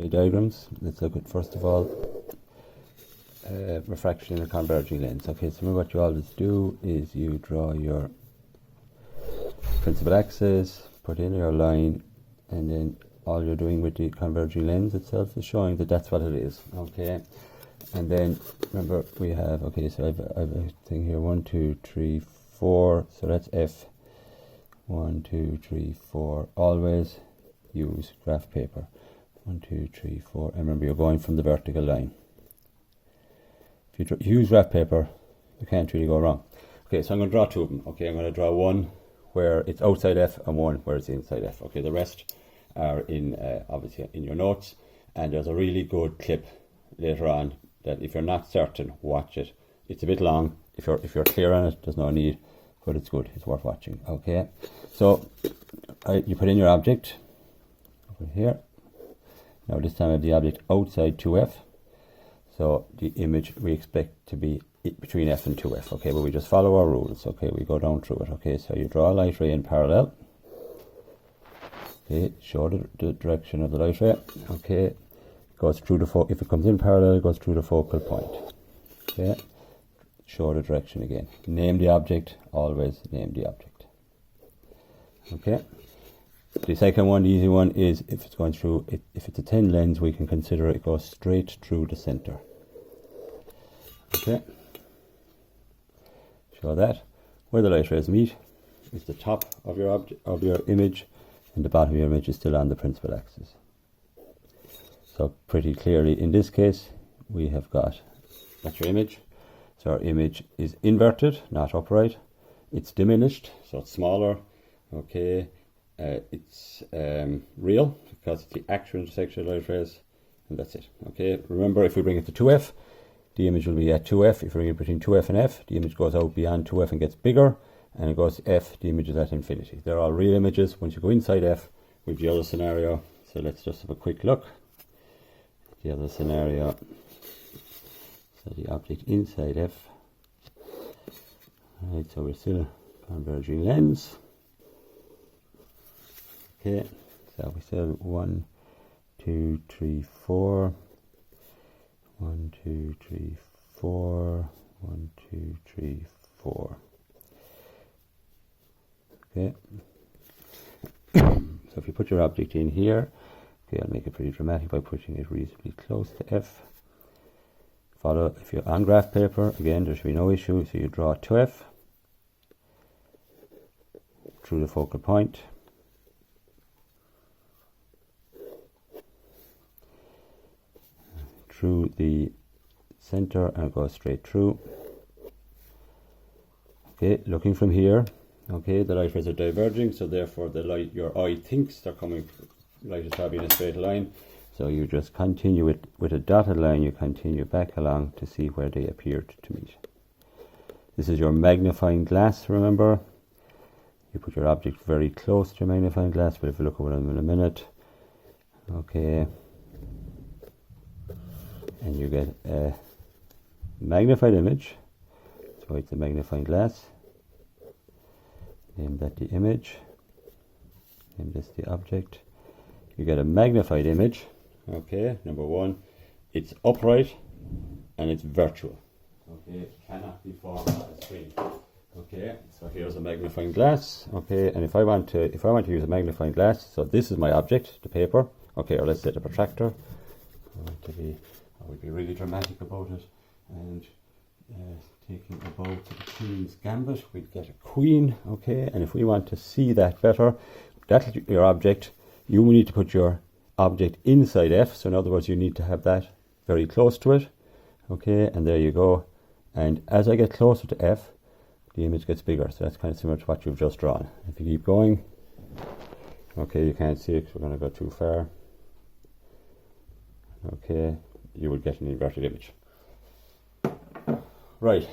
diagrams. Let's look at, first of all, refraction in a converging lens. Okay, so remember what you always do is you draw your principal axis, put in your line, and then all you're doing with the converging lens itself is showing that that's what it is. Okay, and then remember we have, okay, so I have a thing here, 1, 2, 3, 4, so that's F. 1, 2, 3, 4. Always use graph paper. 1, 2, 3, 4. And remember, you're going from the vertical line. If you use graph paper, you can't really go wrong. Okay, so I'm going to draw two of them. Okay, I'm going to draw one where it's outside F and one where it's inside F. Okay, the rest are in obviously in your notes. And there's a really good clip later on that if you're not certain, watch it. It's a bit long. If you're clear on it, there's no need, but it's good. It's worth watching. Okay, so you put in your object over here. Now this time I have the object outside 2F. So the image we expect to be between F and 2F. Okay, but we just follow our rules. Okay, we go down through it. Okay, so you draw a light ray in parallel. Okay, show the direction of the light ray. Okay, goes through the if it comes in parallel, it goes through the focal point. Okay, show the direction again. Name the object. Always name the object. Okay. The second one, the easy one, is if it's going through, if it's a thin lens, we can consider it goes straight through the center. Okay. Show that. Where the light rays meet is the top of your object, of your image, and the bottom of your image is still on the principal axis. So pretty clearly, in this case, we have got, that's your image. So our image is inverted, not upright. It's diminished, so it's smaller. Okay. It's real because it's the actual intersection of light rays, and that's it. Okay, remember if we bring it to 2F, the image will be at 2F. If we bring it between 2F and F, the image goes out beyond 2F and gets bigger, and it goes to F, the image is at infinity. They're all real images. Once you go inside F, with the other scenario, so let's just have a quick look at the other scenario. So the object inside F. Right, so we're still converging lens. Okay, so we said 1, 2, 3, 4. 1, 2, 3, 4. 1, 2, 3, 4. Okay. So if you put your object in here, okay, I'll make it pretty dramatic by putting it reasonably close to F. Follow, if you're on graph paper, again, there should be no issue. So you draw 2F through the focal point. Through the center and go straight through. Okay, looking from here, okay, the light rays are diverging, so therefore the light, your eye thinks they're coming, light is probably in a straight line, so you just continue it with a dotted line, you continue back along to see where they appeared to meet. This is your magnifying glass, remember? You put your object very close to your magnifying glass, but if you look over them in a minute, okay, and you get a magnified image. So it's a magnifying glass. Name that the image. Name this the object. You get a magnified image. Okay, number one, it's upright and it's virtual. Okay, it cannot be formed on a screen. Okay, so here's a magnifying glass. Okay, and if I want to use a magnifying glass, so this is my object, the paper. Okay, or let's say the protractor. I would be really dramatic about it, and taking a bow to the Queen's Gambit, we'd get a queen, okay, and if we want to see that better, that's your object. You need to put your object inside F, so in other words, you need to have that very close to it, okay, and there you go. And as I get closer to F, the image gets bigger, so that's kind of similar to what you've just drawn. If you keep going, okay, you can't see it because we're going to go too far, okay, you will get an inverted image. Right.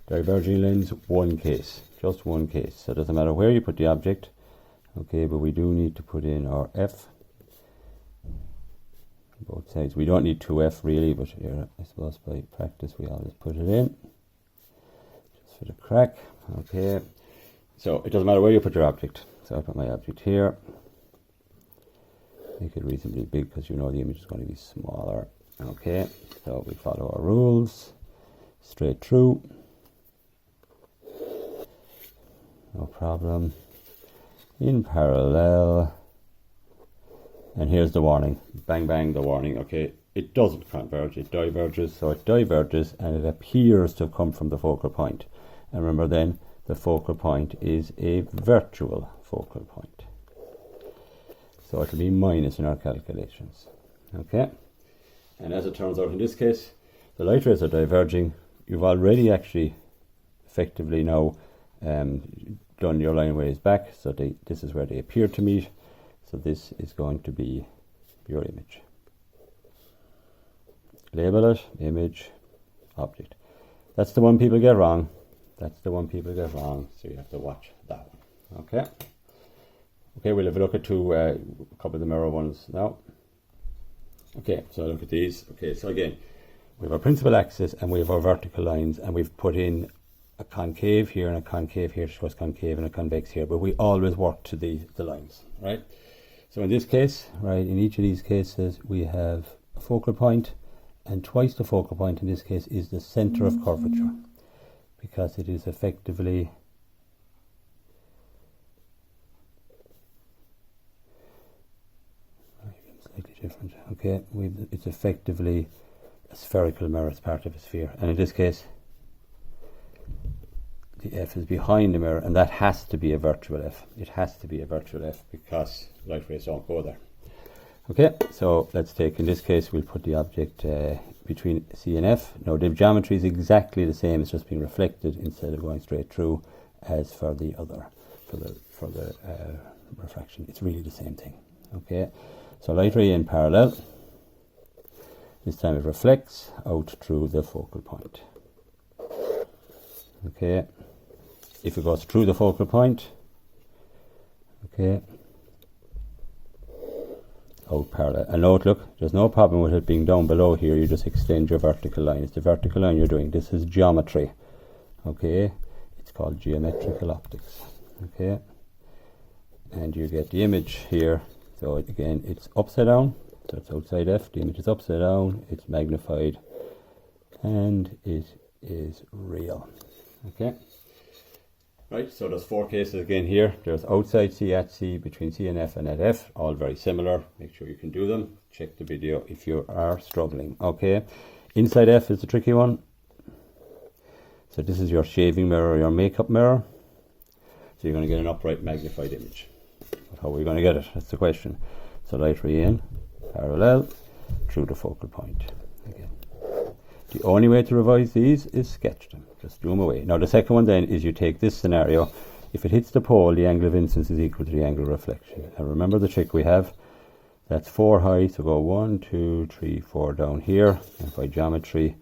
Diverging lens, one case. Just one case. So it doesn't matter where you put the object. Okay, but we do need to put in our F. Both sides. We don't need 2F really, but here, I suppose by practice we always put it in. Just for the crack. Okay. So it doesn't matter where you put your object. So I put my object here. make it reasonably big because you know the image is going to be smaller. Okay, so we follow our rules, straight through, no problem, in parallel, and here's the warning, bang bang, the warning. Okay, it doesn't converge, it diverges, so it diverges and it appears to come from the focal point. And remember then, the focal point is a virtual focal point. So it'll be minus in our calculations. Okay, and as it turns out in this case, the light rays are diverging. You've already actually effectively now done your line ways back, so this is where they appear to meet. So this is going to be your image. Label it, image, object. That's the one people get wrong. That's the one people get wrong, so you have to watch that one. Okay. Okay, we'll have a look at a couple of the mirror ones now. Okay, so look at these. Okay, so again, we have our principal axis and we have our vertical lines, and we've put in a concave here and a concave here, shows concave, and a convex here, but we always work to the lines, right? So in this case, right, in each of these cases, we have a focal point, and twice the focal point in this case is the center of curvature, because it is effectively slightly different. Okay, it's effectively a spherical mirror, it's part of a sphere, and in this case the F is behind the mirror, and that has to be a virtual F. It has to be a virtual F because light rays don't go there. Okay, so let's take, in this case, we'll put the object between C and F. Now the geometry is exactly the same, it's just being reflected instead of going straight through as for the other, for the refraction. It's really the same thing. Okay, so light ray in parallel. This time it reflects out through the focal point. Okay, if it goes through the focal point, okay, out parallel. And note, look, there's no problem with it being down below here, you just extend your vertical line. It's the vertical line you're doing. This is geometry. Okay, it's called geometrical optics. Okay, and you get the image here. So again, it's upside down, so it's outside F, the image is upside down, it's magnified, and it is real. Okay, right, so there's four cases again here. There's outside C, at C, between C and F, and at F, all very similar. Make sure you can do them. Check the video if you are struggling. Okay, inside F is the tricky one. So this is your shaving mirror, your makeup mirror. So you're going to get an upright magnified image. But how are we going to get it? That's the question. So light ray in, parallel, through the focal point. Again, the only way to revise these is sketch them. Just do them away. Now the second one then is you take this scenario. If it hits the pole, the angle of incidence is equal to the angle of reflection. And remember the trick we have. That's 4 high, so go 1, 2, 3, 4 down here. And by geometry,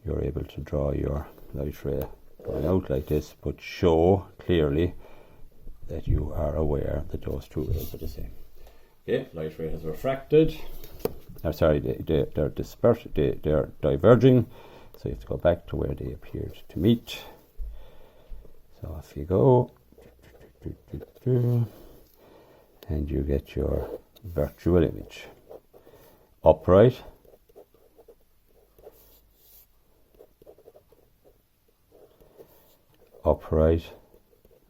you're able to draw your light ray going out like this, but show clearly that you are aware that those two rays are the same. Okay, light ray has refracted. Sorry, they're dispersed, they're diverging. So you have to go back to where they appeared to meet. So off you go. And you get your virtual image. Upright. Upright,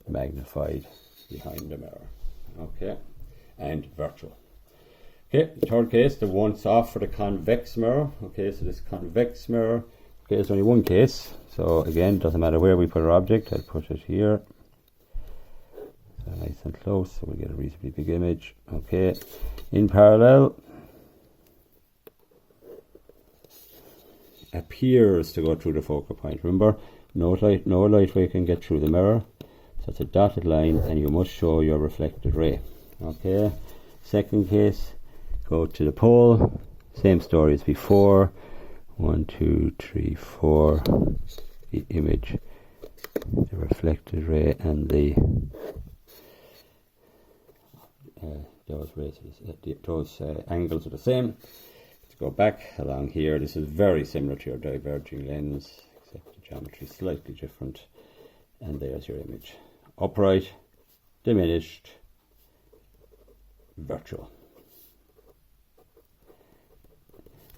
magnified behind the mirror. Okay, and virtual. Okay, the third case, the once off for the convex mirror. Okay, so this convex mirror, okay, there's only one case. So again, doesn't matter where we put our object. I'll put it here. So nice and close, so we get a reasonably big image. Okay, in parallel, appears to go through the focal point. Remember, no light ray can get through the mirror. So it's a dotted line, and you must show your reflected ray. Okay, second case, go to the pole, same story as before. 1, 2, 3, 4, the image, the reflected ray, and those angles are the same. Let's go back along here. This is very similar to your diverging lens, except the geometry is slightly different. And there's your image. Upright, diminished, virtual.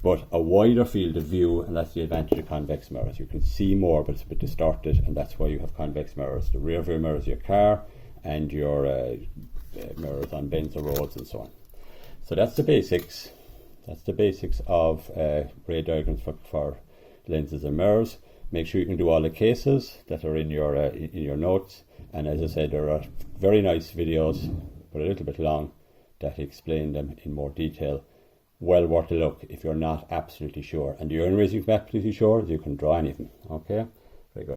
but a wider field of view, and that's the advantage of convex mirrors. You can see more, but it's a bit distorted, and that's why you have convex mirrors. The rear view mirrors of your car, and your mirrors on bends or roads and so on. So that's the basics. That's the basics of ray diagrams for lenses and mirrors. Make sure you can do all the cases that are in your notes. And as I said, there are very nice videos, but a little bit long, that explain them in more detail. Well worth a look if you're not absolutely sure. And the only reason you can be absolutely sure is you can draw any of them. Okay.